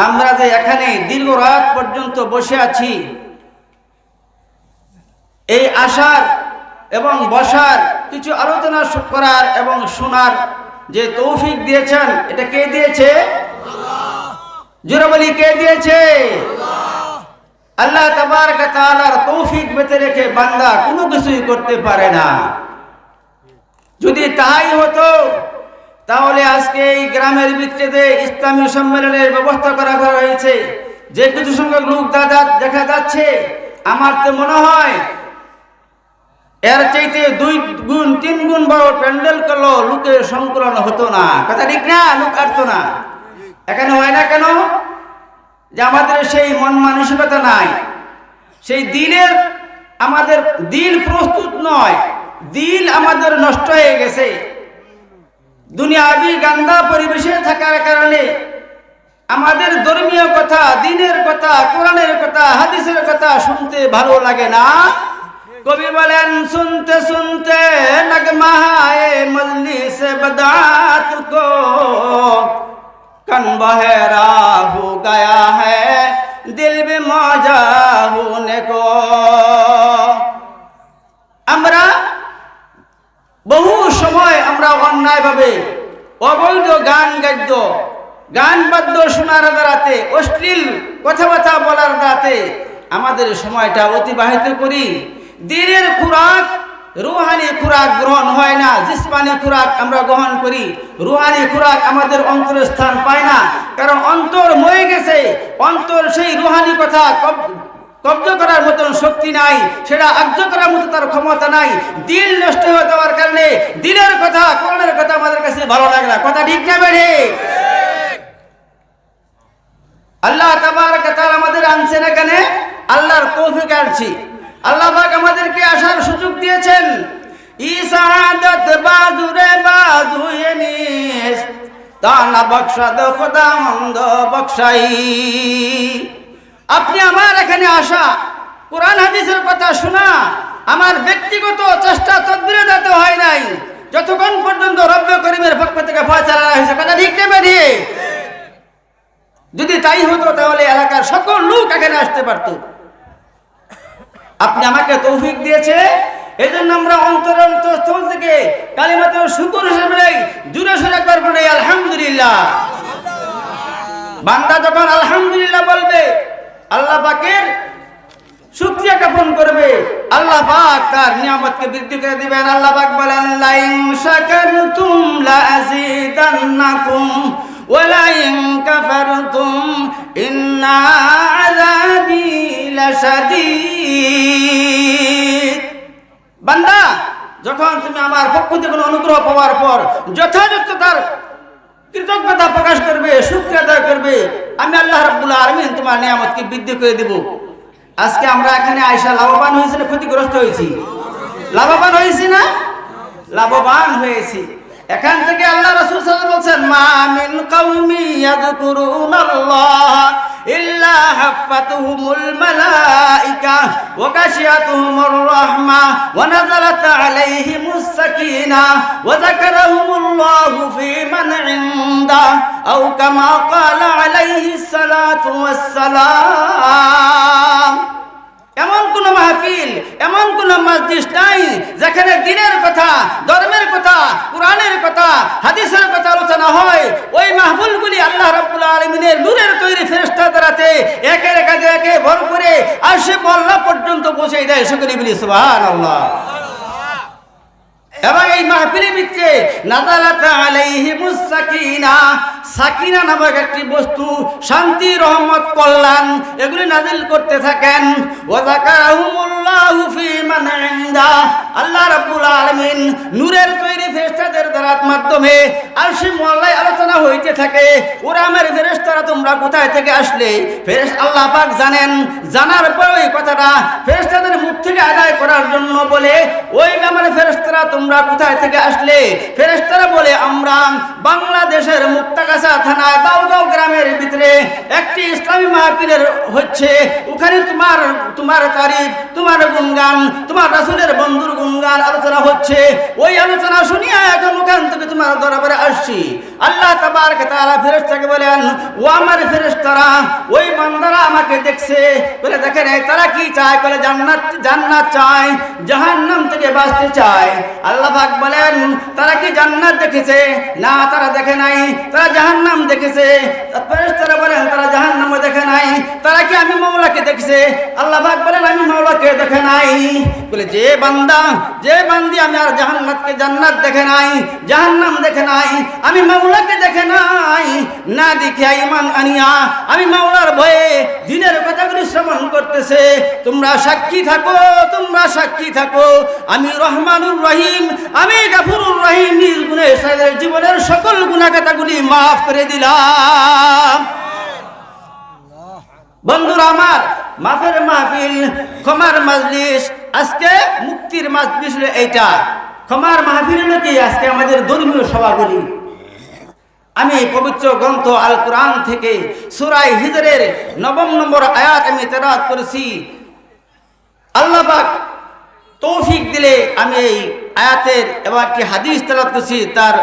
আমরা যে এখানে দীর্ঘ রাত পর্যন্ত বসে আছি, এই আসার এবং বসার কিছু আলোচনা করার এবং শোনার যে তৌফিক দিয়েছেন, এটা কে দিয়েছে? জোরে বলি, কে দিয়েছে? আল্লাহ তাবারক ওয়া তাআলার তৌফিক বেঁধে রেখে বান্দা কোনো কিছুই করতে পারে না। যদি তাই হতো তাহলে আজকে এই গ্রামের ভিত্তিতে ইসলামী সম্মেলনের ব্যবস্থা করা হয়েছে। যে কিছু সংখ্যক লোক দেখা যাচ্ছে, আমার তো মনে হয় এর চাইতে 2 গুণ 3 গুণ বড় প্যান্ডেল করলো লোকের সংকলন হতো না। কথা ঠিক না? লোক আসতো না। এখানে হয় না কেন? যে আমাদের সেই মন মানসিকতা নাই, সেই দিলের আমাদের দিল প্রস্তুত নয়, দিল আমাদের নষ্ট হয়ে গেছে। দুনিয়াবি গান্দা পরিবেশে থাকার কারণে আমাদের ধর্মীয় কথা, দ্বীনের কথা, কোরআনের কথা, হাদিসের কথা শুনতে ভালো লাগে না। কবি বলেন, শুনতে শুনতে নগমা হায় মজলিস বদাত কো কন বহরা হো গয়া হ্যায় দিল মে মজা হোনে কো। আমরা বহু সময় আমরা অন্যায়ভাবে অবৈধ গান বাদ্য শোনার দ্বারাতে, অশ্লীল কথাবার্তা বলার দ্বারাতে আমাদের সময়টা অতিবাহিত করি। দিনের খুরাক, রুহানি খুরাক গ্রহণ হয় না। জিসমানি খুরাক আমরা গ্রহণ করি, রুহানি খুরাক আমাদের অন্তরে স্থান পায় না। কারণ অন্তর মরে গেছে, অন্তর সেই রুহানি কথা কব্জ করার মতন শক্তি নাই, সেটা আজ্ঞ করার মতো তার ক্ষমতা নাই। দিল নষ্ট হয়ে যাওয়ার কারণে দিলের কথা, কোরআনের কথা আমাদের কাছে ভালো লাগে না। কথা ঠিক না বেড়ে? আল্লাহ তাবারক ওয়া তাআলা আমাদের আনছেন এখানে, আল্লাহর তৌফিক আসছি। আল্লাহ পাক আমাদেরকে আসার সুযোগ দিয়েছেন। ইসাদত বাজুরে বাজু এনিস তানা বখশাদ খোদা মন্দ বখশাই। আপনি আমার এখানে আসা, কোরআন হাদিসের কথা শোনা আমার ব্যক্তিগত চেষ্টা তদবিরে দিতে হয় নাই, যতক্ষণ পর্যন্ত রব্বে করিমের পক্ষ থেকে ফয়সালা হয়েছে। কথা ঠিক না বেঠিক? যদি তাই হতো তাহলে এলাকার সকল লোক এখানে আসতে পারত। আপনি আমাকে তৌফিক দিয়েছে, এই জন্য আমরা অন্তরস্থল থেকে কালিমাতুল শুকর হিসেবে জুড়ে সরে করবো আলহামদুলিল্লাহ। বান্দা যখন আলহামদুলিল্লাহ বলবে, আল্লাহ পাকের শুকরিয়া জ্ঞাপন করবে, আল্লাহ পাক তার নিয়ামতকে বৃদ্ধি করে দিবেন। আল্লাহ পাক বলেন, লাইন শাকারতুম লাযিদান্নাকুম ওয়া লাইন কাফারতুম ইন্না আযাবি লাশাদীদ। বান্দা, যখন তুমি আমার পক্ষ থেকে অনুগ্রহ পাওয়ার পর যথাযথ তার কৃতজ্ঞতা প্রকাশ করবে, শুকরিয়া আদায় করবে, আমি আল্লাহ রাব্বুল আলামিন তোমার নিয়ামতকে বৃদ্ধি করে দেব। আজকে আমরা এখানে আয়েশা লাভবান হয়েছি না ক্ষতিগ্রস্ত হয়েছি? লাভবান হয়েছি না? লাভবান হয়েছি। এখান থেকে আল্লাহ রাসূল সাল্লাল্লাহু আলাইহি ওয়াসাল্লাম বলছেন, মা মিন কওমি ইয়াযকুরুনাল্লাহ ইল্লা হাফাতুহুমুল মালাইকা ওয়া গাশিয়াতুহুমুর রাহমা ওয়া নাযালাত আলাইহিমুস সাকিনা ওয়া যাকারাহুমুল্লাহু ফি মান ইনদা আও কামা ক্বালা আলাইহিস সালাতু ওয়াস সালাম। এমন কোন মাহফিল, এমন কোন মজলিস নাই যেখানে দ্বীনের কথা, ধর্মের কথা, কোরআনের কথা, হাদিসের কথা আলোচনা হয়। ওই মাহফিলগুলি আল্লাহ রাব্বুল আলামিনের নূরের তৈরি ফেরেশতা দ্বারাতে একের কাজে একে ভর করে আরশে আল্লাহ পর্যন্ত পৌঁছে দেয়। সকলে বলি সুবহানাল্লাহ। এবং এই মাহফিলের ভিতরে নাযালাত আলাইহিমুস সাকিনা, সাকিনা নামক একটি বস্তু, শান্তি, রহমত, কল্যাণ এগুলি নাজিল করতে থাকেন। ওয়া যাকারাহুমুল্লাহু ফি মান ইনদা, আল্লাহ রাব্বুল আলামিন নূরের তৈরি ফেরেশতাদের দ্বারা মাধ্যমে আরশে মুআল্লায় আলোচনা হইতে থাকে। ওরা আমার ফেরেশতারা তোমরা কোথায় থেকে আসলে? আল্লাহ পাক জানেন। জানার পর ওই কথাটা ফেরেশতাদের মুখ থেকে আদায় করার জন্য বলে, ওই আমার ফেরেশতারা তোমরা কোথায় থেকে আসলে? ফেরেশতারা বলে, আমরা বাংলাদেশের মুক্তাগাছা থানায় দাউগাঁও গ্রামের ভিতরে একটি ইসলামী মাহফিলের হচ্ছে, ওখানে তোমার তারিফ, তোমার গুণগান, তোমার রাসূলের বন্ধুর গুণগান আলোচনা হচ্ছে। ওই আলোচনা শুনিয়া এখন ওখান থেকে তোমার দরবারে আসছি। আল্লাহ তাবারক ওয়া তাআলা ফেরেশতাকে বলেন, ও আমার ফেরেশতারা, ওই বান্দারা আমাকে দেখছে, বলে দেখেন তারা কি চায়, বলে জান্নাত চায়, জাহান্নাম থেকে বাঁচতে চায়। আল্লাহ পাক বলেন, তারা কি জান্নাত দেখেছে? না, তারা দেখে নাই, তারা জাহান্নাম দেখেছে। ফেরেশতারা বলেন, তারা জাহান্নামও দেখে নাই। তারা কি আমি মাওলাকে দেখেছে? আল্লাহ পাক বলেন, আমি মাওলাকে দেখে নাই। বলে যে বান্দি আমি আর জান্নাত দেখে নাই, জাহান্নাম দেখে নাই, আমি মাওলাকে দেখে নাই, না দেখিয়া ঈমান আনিয়া আমি মাওলার ভয়ে দিনের কথাগুলি শ্রবণ করতেছে, তোমরা সাক্ষী থাকো, আমি রহমানুর রহিম, আমি গাফুরুর রহিম, নিজ গুণে জীবনের সকল গুনাহগাতাগুলি মাফ করে দিলাম। বন্ধুরা আমার, মাফের মাহফিল, ক্ষমার মাজলিস, আজকে মুক্তির মাজলিস হলো এইটা। ক্ষমার মাহফিল হলো কি? আজকে আমাদের ধর্মীয় সভাগুলি। আমি পবিত্র গ্রন্থ আল কোরআন থেকে সূরা হিজরের 9 নম্বর আয়াত আমি তেলাওয়াত করেছি। আল্লাহ পাক তৌফিক দিলে আমি এই আয়াতের এবং একটি হাদিস তেলাওয়াত করেছি, তার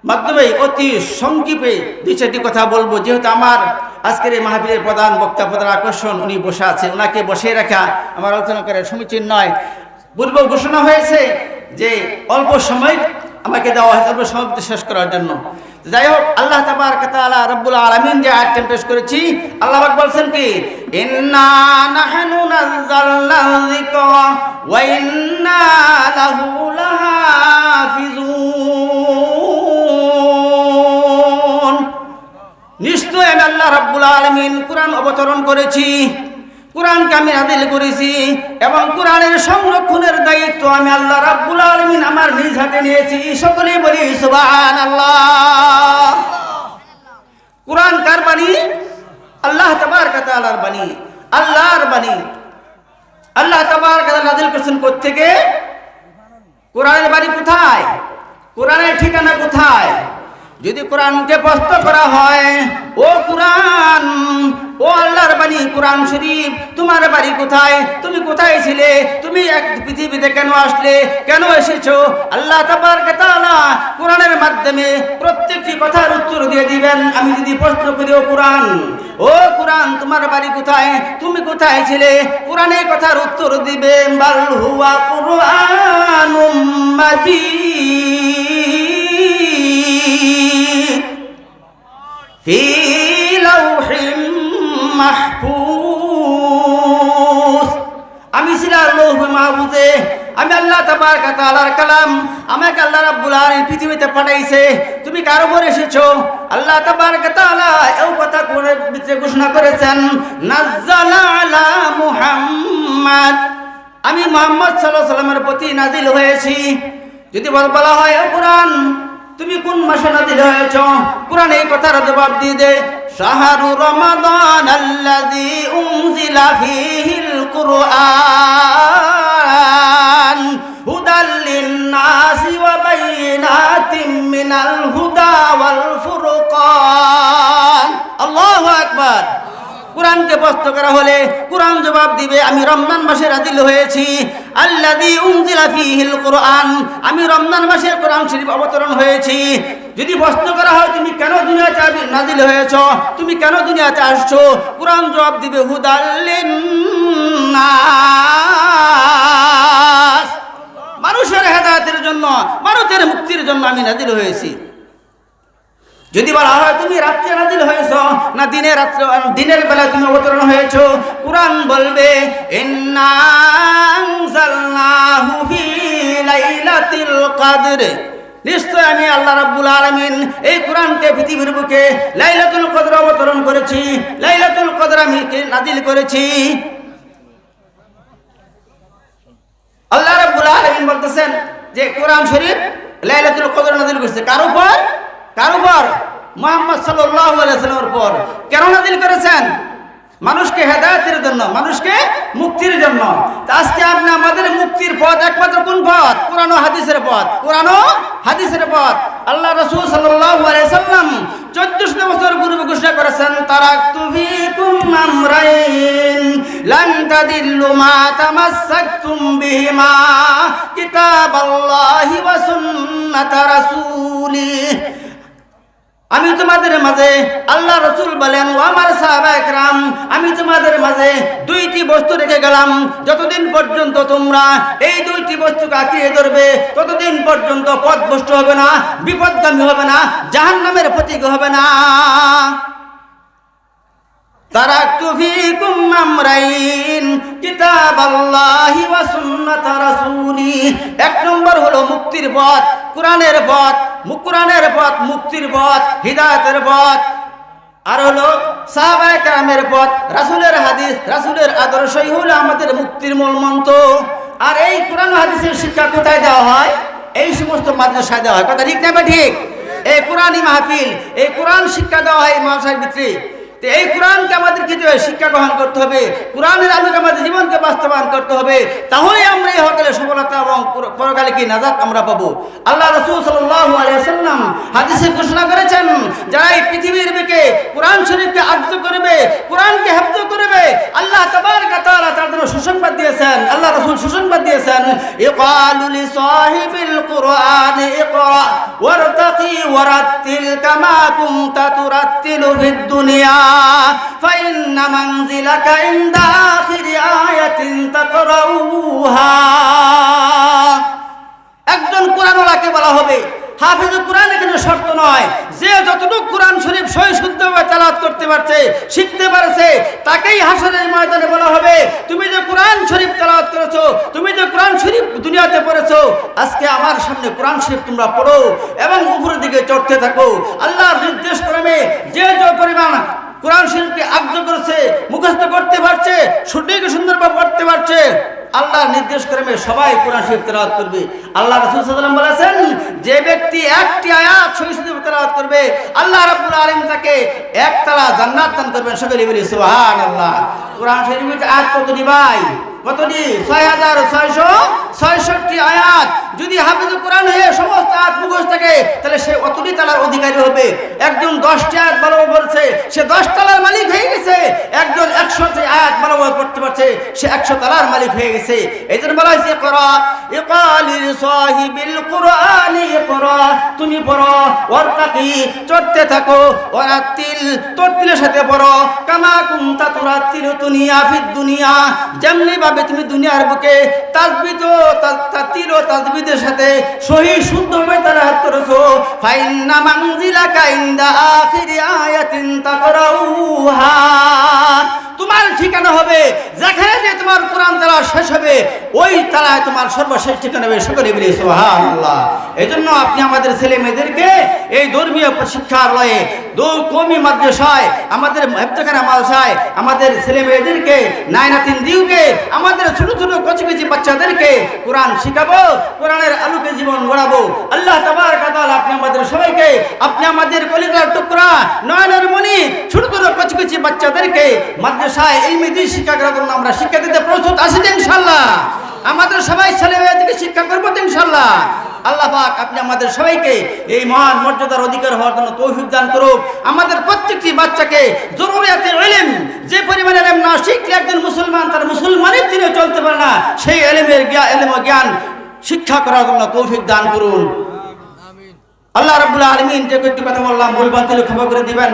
মাধ্যমে অতি সংক্ষেপে 2-4টি কথা বলবো। যেহেতু আমার আজকের এই মাহফিলের প্রধান বক্তা, প্রধান আকর্ষণ উনি বসে আছে, ওনাকে বসিয়ে রাখা আমার আলোচনা করে সমীচীন নয়। পূর্ব ঘোষণা হয়েছে যে অল্প সময় আমাকে দেওয়া হয়েছে অল্প সময় শেষ করার জন্য। যাই হোক, আল্লাহ তাবারক ওয়া তাআলা রব্বুল আলামিন যে আয়াতটি পেশ করেছি, আল্লাহ পাক বলছেন কি, ইন্না নাহনু নাযালনা যিকরা ওয়া ইন্না লাহু লাহাফিজুন। নিশ্চয় আমি আল্লাহ রাব্বুল আলামিন কোরআন অবতরণ করেছি, কোরআনকে আমি নাযিল করেছি, এবং কোরআনের সংরক্ষণের দায়িত্ব আমি আল্লাহ রাব্বুল আলামিন আমার নিজ হাতে নিয়েছি। সকলেই বলি সুবহানাল্লাহ। কোরআন কার বাণী? আল্লাহ তাবারক ওয়া তাআলার বাণী, আল্লাহর বাণী। আল্লাহ তাবারক ওয়া তাআলা নাযিল করেছেন কোত্থেকে? কোরআনের বাণী কোথায়? কোরআনের ঠিকানা কোথায়? যদি কোরআনকে প্রশ্ন করা হয়, ও কোরআন, ও আল্লাহর বাণী কোরআন শরীফ, তোমার বাড়ি কোথায়? তুমি কোথায় ছিলে? তুমি এক পৃথিবীতে কেন আসলে? কেন এসেছো? আল্লাহ তাবারক ওয়া তাআলা কোরআনের মাধ্যমে প্রত্যেকটি কথার উত্তর দিয়ে দিবেন। আমি যদি প্রশ্ন করি, ও কোরআন তোমার বাড়ি কোথায়? তুমি কোথায় ছিলে? কোরআনে কথার উত্তর দিবে, বাল হুয়া কুরআনুম মাজিদ ফি লাউহিম মাহফুজ। আমি ছিলাম লৌহ মাহফুজে। আমি আল্লাহ তাবারক ওয়া তাআলার কালাম, আমাকে আল্লাহ রাব্বুল আলামিন পৃথিবীতে পাঠাইছে। তুমি কার উপর এসেছো? আল্লাহ তাবারক ওয়া তাআলা এই কথা কোরআনের ভিতরে ঘোষণা করেছেন, নাযালা আলা মুহাম্মদ, আমি মুহাম্মদ সাল্লাল্লাহু আলাইহি ওয়াসাল্লামের প্রতি নাযিল হয়েছি। যদি বলা হয়, ও কোরআন তুমি কোন মাসে নাযিল হয়েছো? কোরআন এই কথার জবাব দিয়ে দে, শাহরু রমাদান আল্লাযী উনজিলা ফীহিল কুরআন হুদাল লিন-নাসি ওয়া বাইয়িনাতিম মিনাল হুদা ওয়াল ফুরকান। আল্লাহু আকবার। কোরআনকে প্রশ্ন করা হলে কোরআন জবাব দিবে, আমি রমজান মাসে নাযিল হয়েছি। আল্লাযী উনজিলা ফীহিল কুরআন, আমি রমজান মাসে কোরআন শরীফ অবতরণ হয়েছি। যদি প্রশ্ন করা হয়, তুমি কেন দুনিয়াতে নাযিল হয়েছো? তুমি কেন দুনিয়াতে আসছো? কোরআন জবাব দিবে, হুদাল লিন-নাস, মানুষের হেদায়েতের জন্য, মানুষের মুক্তির জন্য আমি নাযিল হয়েছি। যদি বলা হয়, তুমি রাত্রে নাযিল হয়েছো না দিনের বেলা তুমি অবতরণ হয়েছো? কোরআন বলবে, ইন্না আনজালনাহু ফী লাইলাতিল কদর, নিশ্চয় আমি আল্লাহ রাব্বুল আলামিন এই কোরআনকে পৃথিবীর বুকে লাইলাতুল কদর অবতরণ করেছি, লাইলাতুল কদর আমি নাযিল করেছি। আল্লাহ রাব্বুল আলামিন বলতেছেন যে কোরআন শরীফ লাইলাতুল কদর নাযিল করেছে কার উপর? কার উপর? মুহাম্মদ সাল্লাল্লাহু আলাইহি ওয়াসাল্লামের উপর। কেন নাযিল করেছেন? মানুষকে হেদায়েতের জন্য, মানুষকে মুক্তির জন্য। আজকে আপনি আমাদের মুক্তির পথ একমাত্র কোন পথ? কোরআন ও হাদিসের পথ, কোরআন ও হাদিসের পথ। আল্লাহ রাসূল সাল্লাল্লাহু আলাইহি ওয়াসাল্লাম 1400 বছর পূর্বে ঘোষণা করেছেন, তাদিল্লু মা তামাসসাকতুম বিহিমা কিতাবাল্লাহি ওয়া সুন্নাতা রাসূলিহি। আমি তোমাদের মাঝে, আল্লাহ রাসূল বলেন, ও আমার সাহাবায়ে কেরাম, আমি তোমাদের মাঝে দুইটি বস্তু রেখে গেলাম, যতদিন পর্যন্ত তোমরা এই দুইটি বস্তুকে আঁকড়ে ধরবে ততদিন পর্যন্ত পথভ্রষ্ট হবে না, বিপদগামী হবে না, জাহান্নামের পথিক হবে না। তারাকতু ফীকুম আমরাইন কিতাবাল্লাহি ওয়া সুন্নাতা রাসূলিহি। এক নম্বর হলো মুক্তির পথ, কোরআনের পথ, কোরআনের পথ মুক্তির পথ, হিদায়াতের পথ। আর হলো সাহাবায়ে কেরামের পথ, রাসূলের হাদিস, রাসূলের আদর্শই হলো আমাদের মুক্তির মূল মন্ত্র। আর এই কোরআন হাদিসের শিক্ষা কোথায় দেওয়া হয়? এই সমস্ত মাদ্রাসায় দেওয়া হয়। কথা ঠিক না ঠিক? এই কোরআনি মাহফিল, এই কোরআন শিক্ষা দেওয়া হয় এই মাদ্রাসার ভিতরে। এই কোরআনকে আমাদেরকে শিক্ষা গ্রহণ করতে হবে, কোরআনের আলোকে আমাদের জীবনকে বাস্তবায়ন করতে হবে, তাহলে আমরা এই হকালে সফলতা এবং পরকালে কি নাজাত আমরা পাবো। আল্লাহ রাসূল সাল্লাল্লাহু আলাইহি ওয়াসাল্লাম হাদিসে ঘোষণা করেছেন, যারা এই পৃথিবীর বুকে কোরআন শরীফকে আঁকড়ে করবে, কোরআনকে হেফজ করবে, আল্লাহ তাবারক ওয়া তাআলা তার জন্য সুসংবাদ দিয়েছেন। আল্লাহ রাসূল সুসংবাদ দিয়েছেন, ইকালু লিসাহিবিল কুরআন ইকরা ওয়ারতাকি ওয়ারাত্তিল কামা কুনতা তুরাত্তিলু ফিদ দুনিয়া ফাইন্না মানজিলাকা ইনদা আখিরি আয়াতিন তাকরাউহা। একজন কোরআনওয়ালাকে বলা হবে হাফেজ কোরআন, এখানে শর্ত নয়, যে যতটুকু কোরআন শরীফ সহি শুদ্ধভাবে তেলাওয়াত করতে পারছে, শিখতে পারছে, তাকেই হাসরের ময়দানে বলা হবে, তুমি যে কোরআন শরীফ তেলাওয়াত করেছো, তুমি যে কোরআন শরীফ দুনিয়াতে পড়েছো, আজকে আমার সামনে কোরআন শরীফ তোমরা পড়ো এবং উপরের দিকে চড়তে থাকো। আল্লাহর নির্দেশ ক্রমে যে পরিমাণ কোরআন শরীফকে আগ্রহ করেছে, মুখস্থ করতে পারছে, সঠিক সুন্দরভাবে পড়তে পারছে, আল্লাহর নির্দেশ ক্রমে সবাই কোরআন শরীফ তেলাওয়াত করবে। আল্লাহ রাসূল সাল্লাল্লাহু আলাইহি ওয়াসাল্লাম বলেছেন, যে ব্যক্তি একটি আয়াত সহি শুদ্ধভাবে তেলাওয়াত করবে, আল্লাহ রাব্বুল আলামিন তাকে একতলা জান্নাত দান করবেন। সকলে বলি সুবহানাল্লাহ। কোরআন শরীফের আয়াত কতটি ভাই? কতটি? 6666 আয়াত। যদি হাফেজ কোরআন হয়ে সমস্ত আয়াত মুখস্থ থাকে, তাহলে সে অতটি তালার অধিকারী হবে। একজন 10টি আয়াত ভালোভাবে পড়ছে, সে 10 তালার মালিক হয়ে গেছে। একজন 100টি আয়াত ভালোভাবে পড়তে পারছে, সে 100 তালার মালিক হয়ে গেছে। এইজন্য বলা হয়েছে, ইকরা ইকালিল সাহিবিল কুরআনি ইকরা, তুমি পড়ো, ওয়ারতাকি চড়তে থাকো, ওয়ারাতিল তরতিলের সাথে পড়ো, কামা কুনতা তুরাতিলু দুনিয়া ফিদ দুনিয়া, যেমনি ভাবে তুমি দুনিয়ার বুকে তাসবিহ ও তাসবিদের সাথে সহি শুদ্ধভাবে তেলাওয়াত করেছো, ফাইন্না মানজিলাকা ইনদা আখিরি আয়াতিন তাকরাউহা, তোমার ঠিকানা হবে যেখানে যে তোমার কোরআন তেলাওয়াত শেষ হবে, ওই তালায় তোমার সর্বশেষ ঠিকানা হবে। সকলে বলি সুবহানাল্লাহ। এজন্য আপনি আমাদের ছেলে মেয়েদেরকে এই ধর্মীয় শিক্ষালয়ে, কওমি মাদ্রাসায়, আমাদের হেফজখানা মাদ্রাসায় আমাদের ছেলে মেয়েদেরকে, নাইনাতিন দিউকে, আমাদের ছোট ছোট কচি কচি বাচ্চাদেরকে কোরআন শিখাবো, কোরআনের আলোকে জীবন গড়াবো। আল্লাহ তাবারক ওয়া তাআলা আপনি আমাদের সবাইকে, আপনি আমাদের কলিজার টুকরা, নয়নের মণি ছোট ছোট কচি কচি বাচ্চাদেরকে মাদ্রাসায় ইলমি দিন শিক্ষা করার জন্য আমরা শিক্ষা দিতে প্রস্তুত আছি ইনশাআল্লাহ। আমাদের সবাই ছেলে মেয়েদেরকে শিক্ষা করবো ইনশাআল্লাহ। আল্লাহ পাক আপনি আমাদের সবাইকে এই মহান মর্যাদার অধিকার হওয়ার জন্য তৌফিক দান করুক। আমাদের প্রত্যেকটি বাচ্চাকে জরুরিয়াতে ইলম, যে পরিমাণে ইলম না শিখলে একজন মুসলমান তার মুসলমানের দিনে চলতে পারে না, সেই ইলমের জ্ঞান শিক্ষা করার জন্য তৌফিক দান করুন। আল্লাহ রাব্বুল আলামিন যে কয়েকটি কথা বললাম, ভুল ভ্রান্তি ক্ষমা করে দিবেন।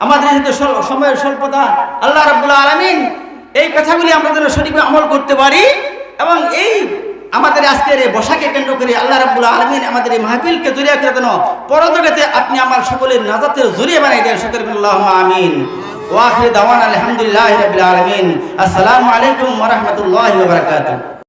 আমাদের যেহেতু সময়ের স্বল্পতা, আল্লাহ রাব্বুল আলামিন এই কথাগুলি আমরা যেন সঠিকভাবে আমল করতে পারি, এবং এই আমাদের আজকের এই বসাকে কেন্দ্র করে আল্লাহ রাব্বুল আলামিন আমাদের এই মাহফিলকে জরিয়া করে দেন, পরজগতে আপনি আমার সকলের নাজাতের জরিয়া বানাই দেন। সকলে আল্লাহুম্মা আমিন। ওয়া আখিরু দাওয়ানা আলহামদুলিল্লাহি রাব্বিল আলামিন। আসসালামু আলাইকুম ওয়া রাহমাতুল্লাহি ওয়া বারাকাতুহু।